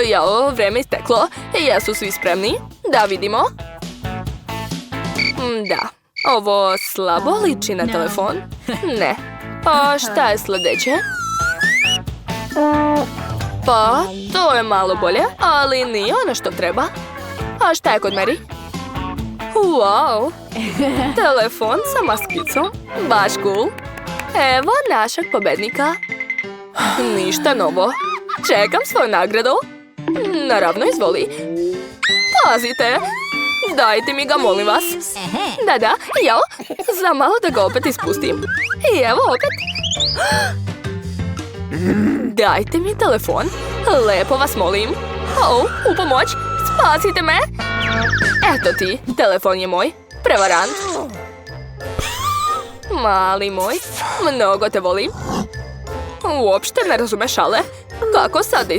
Jao, vrijeme isteklo. Jesu svi spremni? Da vidimo. Da. Ovo slabo liči na telefon. Ne. A šta je sljedeće? Pa, to je malo bolje, ali nije ono što treba. A šta je kod Mary? Wow! Telefon sa maskicom. Baš cool. Evo našeg pobednika. Ništa novo. Čekam svoju nagradu. Naravno, izvoli. Pazite. Dajte mi ga, molim vas. Da, jao. Za malo da ga opet ispustim. I evo opet. Dajte mi telefon. Lepo vas molim. U pomoć. Spasite me. Eto ti, telefon je moj. Prevarant. Mali moj, mnogo te volim. Uopšte ne razumeš šale. Kako sad da